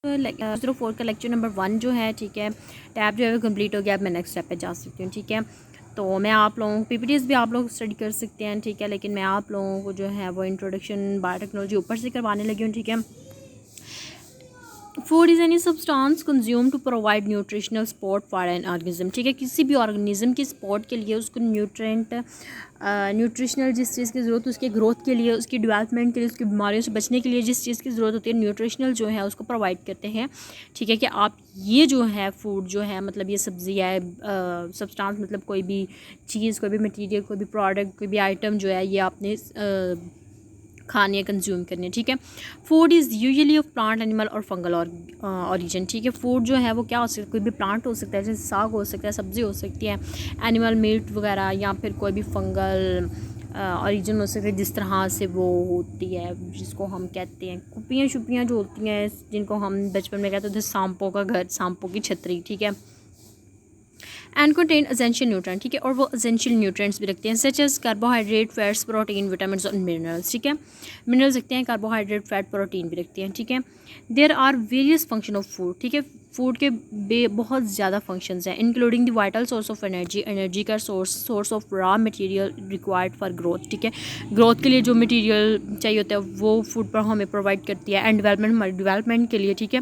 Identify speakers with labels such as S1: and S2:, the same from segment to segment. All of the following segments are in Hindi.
S1: 04 का लेक्चर नंबर 1 जो है, ठीक है, टैब जो है वो कंप्लीट हो गया। अब मैं नेक्स्ट स्टेप पे जा सकती हूँ, ठीक है। तो मैं आप लोगों को पीपीटीज भी आप लोग स्टडी कर सकते हैं, ठीक है, लेकिन मैं आप लोगों को जो है वो इंट्रोडक्शन बायोटेक्नोलॉजी ऊपर से करवाने लगी हूँ, ठीक है। Food is any substance consume to provide nutritional support for an organism, ठीक है। किसी भी ऑर्गेनिज्म की सपोर्ट के लिए उसको न्यूट्रिशनल जिस चीज़ की ज़रूरत, उसके ग्रोथ के लिए, उसकी डेवलपमेंट के लिए, उसकी बीमारियों से बचने के लिए जिस चीज़ की ज़रूरत होती है, न्यूट्रिशनल जो है उसको प्रोवाइड करते हैं, ठीक है। कि आप ये जो है फूड जो है, मतलब ये सब्ज़ी है, सब्सटेंस मतलब कोई भी चीज़, कोई भी मटीरियल, कोई भी प्रोडक्ट, कोई भी आइटम जो है, ये आपने खाने कंज्यूम करने, ठीक है। Food is usually of plant, animal और फंगल ऑरिजिन, ठीक है। फूड जो है वो क्या हो सकता है, कोई भी प्लांट हो सकता है, जैसे साग हो सकता है, सब्ज़ी हो सकती है, एनिमल मीट वगैरह, या फिर कोई भी फंगल ऑरिजिन हो सकता है, जिस तरह से वो होती है, जिसको हम कहते हैं कुपियाँ शुपियाँ जो होती हैं, जिनको हम बचपन में कहते थे सांपों का घर, सांपों की छतरी, ठीक है। एंड कंटेन एसेंशियल न्यूट्रेंट, ठीक है, और वो एसेंशियल न्यूट्रेंट्स भी रखते हैं, such as carbohydrate, fats, protein, vitamin और मिनरल्स, ठीक है। मिनरल्स रखते हैं, कार्बोहाइड्रेट, फैट, प्रोटीन भी रखते हैं, ठीक है। There are various function of food, ठीक है। फूड के बहुत ज़्यादा फंक्शंस हैं, including the vital source of energy, energy का source of raw material required for growth, ठीक है। ग्रोथ के लिए जो मटेरियल चाहिए होता है वो फूड पर हमें प्रोवाइड करती है, एंड डेवलपमेंट, हमारी डेवलपमेंट के लिए, ठीक है,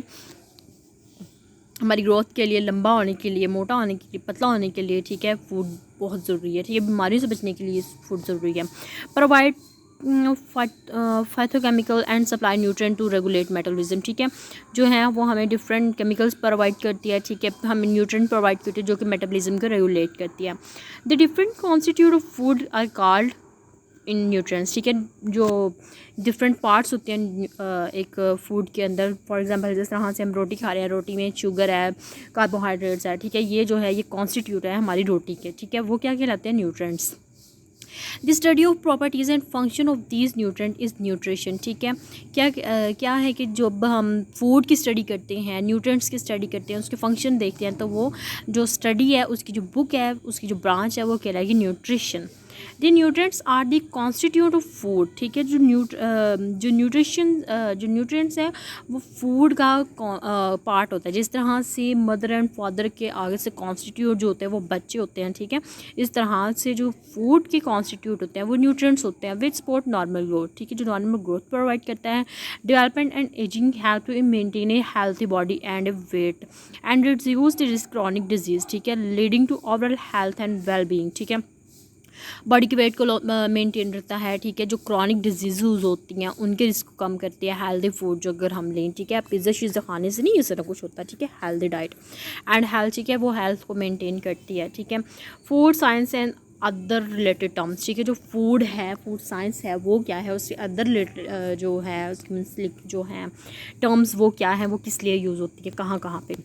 S1: हमारी ग्रोथ के लिए, लंबा होने के लिए, मोटा होने के लिए, पतला होने के लिए, ठीक है, फूड बहुत ज़रूरी है, ठीक है। बीमारियों से बचने के लिए फूड ज़रूरी है। Provide phytochemical and supply nutrient to regulate metabolism, ठीक है। जो है वो हमें डिफरेंट केमिकल्स प्रोवाइड करती है, ठीक है, हमें न्यूट्रिएंट प्रोवाइड करती है जो कि मेटाबॉलिज्म को रेगुलेट करती है। The different constitute of food are called in nutrients, ठीक है। जो डिफरेंट पार्ट्स होते हैं एक फूड के अंदर, फॉर एग्जांपल जिस तरह से हम रोटी खा रहे हैं, रोटी में शुगर है, कार्बोहाइड्रेट्स है, ठीक है, ये जो है ये कॉन्स्टिट्यूट है हमारी रोटी के, ठीक है, वो क्या कहलाते हैं, nutrients. The study of properties and function of these nutrient is nutrition, ठीक है। क्या है कि जब हम फूड की स्टडी करते हैं, न्यूट्रिएंट्स की स्टडी करते हैं, उसके फंक्शन देखते हैं, तो वो जो स्टडी है, उसकी जो बुक है, उसकी जो ब्रांच है, वो कहलाएगी nutrition. The nutrients are the constitute of food, ठीक है। जो न्यूट्रिएंट्स है वो फूड का पार्ट होता है, जिस तरह से मदर एंड फादर के आगे से कॉन्स्टिट्यूट जो होते हैं वो बच्चे होते हैं, ठीक है। इस तरह से जो फूड के कॉन्स्टिट्यूट होते हैं वो न्यूट्रिएंट्स होते हैं, विच सपोर्ट नॉर्मल ग्रोथ, ठीक है, जो नॉर्मल ग्रोथ प्रोवाइड करता है, development and ageing, help to maintain a healthy body and a weight, and reduce the risk chronic disease, ठीक है, leading to overall health and wellbeing, ठीक है। बॉडी के वेट को मेंटेन रहता है, ठीक है। जो क्रॉनिक डिजीज़ होती हैं उनके रिस्क को कम करती है हेल्दी फूड जो अगर हम लें, ठीक है। पिज़्ज़ा शिज़्ज़ा खाने से नहीं ये सारा कुछ होता, ठीक है। हेल्दी डाइट एंड हेल्थ, ठीक है, वो हेल्थ को मेंटेन करती है, ठीक है। Food science and other related terms, ठीक है। जो फूड है, फूड साइंस है, वो क्या है, उससे अदर रिलेटेड जो है उसकी जो है टर्म्स वो क्या है, वो किस लिए यूज़ होती है, कहाँ कहाँ पे।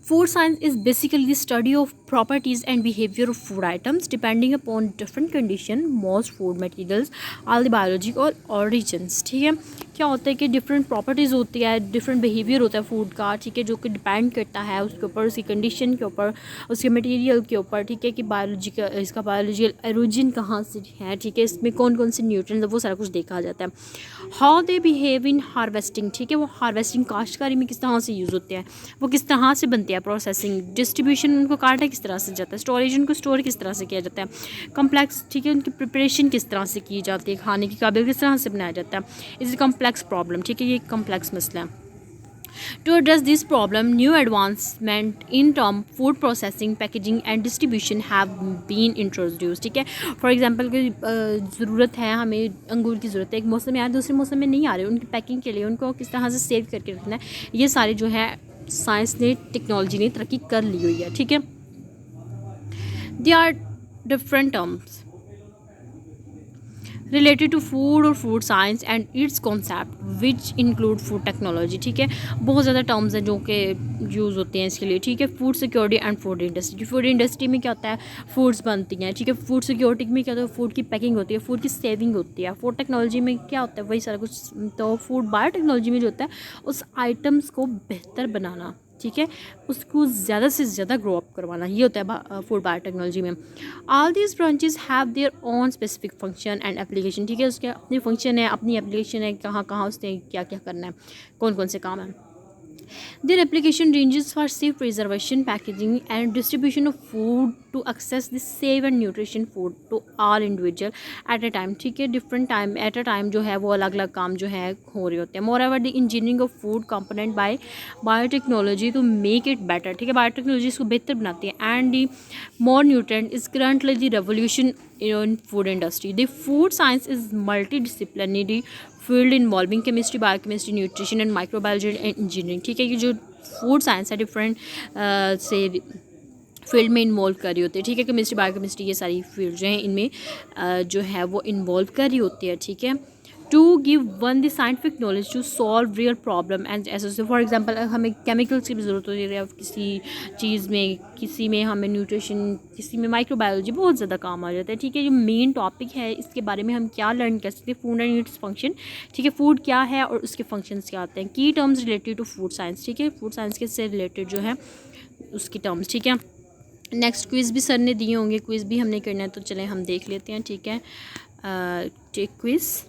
S1: Food science is basically the study of properties and behavior of food items depending upon different condition, most food materials, all the biological origins, ठीक है। क्या होता है कि डिफरेंट प्रॉपर्टीज़ होती है, डिफरेंट बिहेवियर होता है फूड का, ठीक है, जो कि डिपेंड करता है उसके ऊपर, उसकी कंडीशन के ऊपर, उसके मटेरियल के ऊपर, ठीक है, कि बायोलॉजिकल, इसका बायोलॉजिकल ओरिजिन कहाँ से है, ठीक है, इसमें कौन कौन से न्यूट्रिएंट्स, वो सारा कुछ देखा जाता है। How they behave in harvesting, ठीक है, वो हार्वेस्टिंग काश्तकारी में किस तरह से यूज़ होते हैं, वो किस तरह से बनते हैं, प्रोसेसिंग, डिस्ट्रीब्यूशन, उनको काटा किस तरह से जाता है, स्टोरेज, उनको स्टोर किस तरह से किया जाता है, कम्प्लेक्स, ठीक है, उनकी प्रिपरेशन किस तरह से की जाती है, खाने के काबिल किस तरह से बनाया जाता है, इज़ कम्प्लेक्स प्रॉब्लम, ठीक है, ये कम्प्लेक्स मसला है। To address this problem, new advancement in term food processing, packaging and distribution have been introduced, ठीक है। फॉर एग्जांपल की ज़रूरत है, हमें अंगूर की ज़रूरत है, एक मौसम में आ रहे, दूसरे मौसम में नहीं आ रहे, उनकी पैकिंग के लिए उनको किस तरह से सेव करके रखना है, ये सारे जो है साइंस ने, टेक्नोलॉजी ने तरक्की कर ली हुई है, ठीक है। They are different terms related to food और food science and its concept which include food technology, ठीक है। बहुत ज़्यादा टर्म्स हैं जो कि यूज़ होते हैं इसके लिए, ठीक है। Food security and food industry, food industry में क्या होता है, फूड्स बनती हैं, ठीक है। फूड सिक्योरिटी में क्या होता है, फूड की पैकिंग होती है, फूड की सेविंग होती है। फूड टेक्नोलॉजी में क्या होता है, वही सारा कुछ। तो फूड बायोटेक्नोलॉजी में जो होता है उस आइटम्स को बेहतर बनाना, ठीक है, उसको ज़्यादा से ज़्यादा ग्रो अप करवाना, ये होता है फूड बायोटेक्नोलॉजी में। All these branches have their own specific function and application, ठीक है, उसके अपनी फंक्शन है, अपनी एप्लीकेशन है, कहाँ कहाँ उसने क्या क्या करना है, कौन कौन से काम है। Their application ranges for safe preservation, packaging, and distribution of food to access the safe and nutrition food to all individual at a time. ठीक है, different time at a time जो है वो अलग अलग काम जो है हो रहे होते हैं. Moreover, the engineering of food component by biotechnology to make it better. ठीक है, बायोटेक्नोलॉजी इसको बेहतर बनाती है. And the more nutrient is currently the revolution in food industry. The food science is multidisciplinary field involving chemistry, biochemistry, nutrition and microbiology and engineering. ठीक है, ये जो फूड साइंस है डिफरेंट से फील्ड में इन्वॉल्व कर रही होती है. ठीक है, केमिस्ट्री, बायोकेमिस्ट्री, ये सारी फील्ड जो हैं इनमें जो है वो इन्वॉल्व कर रही होती है. ठीक है, to give one the scientific knowledge to solve real problem and ऐसे. फॉर एग्जांपल अगर हमें केमिकल्स की भी ज़रूरत होती है किसी चीज़ में, किसी में हमें न्यूट्रिशन, किसी में माइक्रोबायोलॉजी बहुत ज़्यादा काम आ जाता है. ठीक है, जो मेन टॉपिक है इसके बारे में हम क्या लर्न कर सकते हैं, फूड एंड इट्स फंक्शन. ठीक है, फूड क्या है और उसके फंक्शंस क्या आते हैं. Key terms related to food science. ठीक है, फूड साइंस के से रिलेटेड जो है उसकी टर्म्स. ठीक है, नेक्स्ट क्विज़ भी सर ने दिए होंगे, क्विज़ भी हमने करना है तो चलें हम देख लेते हैं. ठीक है, टेक क्विज़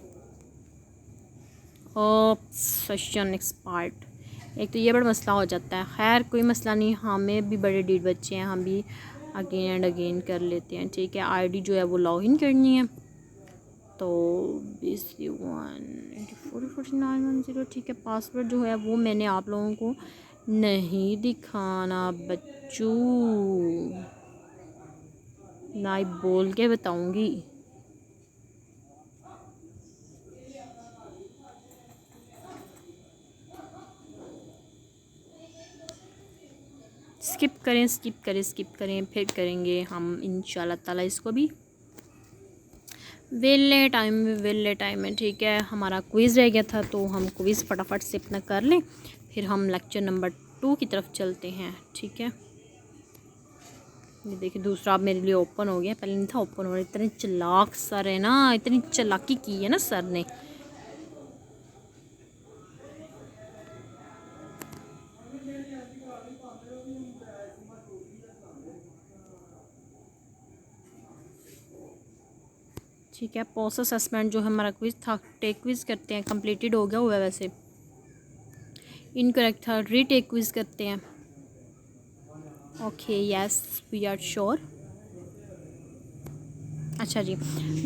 S1: सेशन एक्सपर्ट. एक तो ये बड़ा मसला हो जाता है. खैर कोई मसला नहीं, हमें भी बड़े डीड बच्चे हैं, हम भी अगेन एंड अगेन कर लेते हैं. ठीक है, आईडी जो है वो लॉग इन करनी है तो 21844910. ठीक है, पासवर्ड जो है वो मैंने आप लोगों को नहीं दिखाना बच्चों, ना ही बोल के बताऊंगी. स्किप करें फिर करेंगे हम इंशाल्लाह ताला इसको भी वेले टाइम में. ठीक है, हमारा क्विज़ रह गया था तो हम क्विज़ फटाफट से अपना कर लें, फिर हम लेक्चर नंबर 2 की तरफ चलते हैं. ठीक है, ये देखिए दूसरा अब मेरे लिए ओपन हो गया, पहले नहीं था ओपन हो रहा. इतने चालाक सर है ना, इतनी चालाकी की है ना सर ने. ठीक है, पोस्ट असेसमेंट जो हमारा क्विज़ था, टेक क्विज़ करते हैं. कंप्लीटेड हो गया हुआ है वैसे, इनकरेक्ट था, रीटेक क्विज़ करते हैं. Okay yes we are sure. अच्छा जी,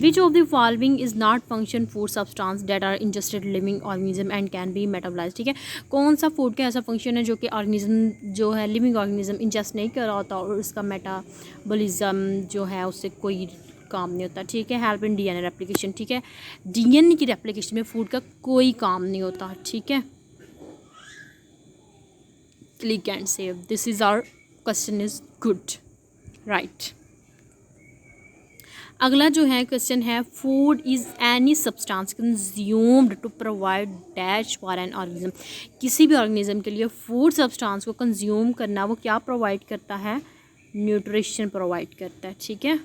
S1: which of the following is not function food substance that are ingested living organism and can be metabolise. ठीक है, कौन सा फूड का ऐसा फंक्शन है जो कि ऑर्गेनिज्म जो है लिविंग ऑर्गेनिज्म इंजेस्ट नहीं कर रहा होता और उसका मेटाबॉलिज्म जो है उससे कोई काम नहीं होता. ठीक है, हेल्प इन डीएनए रेप्लिकेशन. ठीक है, डीएनए की रेप्लिकेशन में फूड का कोई काम नहीं होता. ठीक है, click and save. This is our question is good right. अगला जो है क्वेश्चन है, food is any substance consumed to provide dash for an organism. किसी भी ऑर्गेनिज्म के लिए फूड सब्सटेंस को कंज्यूम करना वो क्या प्रोवाइड करता है, न्यूट्रिशन प्रोवाइड करता है. ठीक है,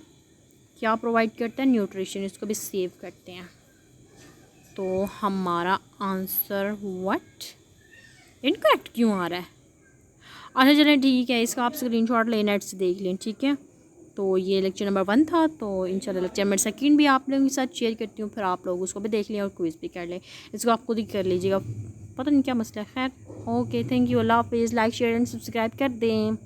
S1: क्या प्रोवाइड करता है, न्यूट्रिशन. इसको भी सेव करते हैं. तो हमारा आंसर व्हाट इनकरेक्ट क्यों आ रहा है. अच्छा चलें ठीक है, इसका आप स्क्रीनशॉट ले नेट से देख लें. ठीक है, तो ये लेक्चर नंबर 1 था, तो इंशाल्लाह लेक्चर नंबर 2 भी आप लोगों के साथ शेयर करती हूँ, फिर आप लोग उसको भी देख लें और क्विज़ भी कर लें. इसको आप खुद ही कर लीजिएगा, पता नहीं क्या मसला है. खैर ओके, थैंक यू, अल्लाह हाफिज़. लाइक शेयर एंड सब्सक्राइब कर दें.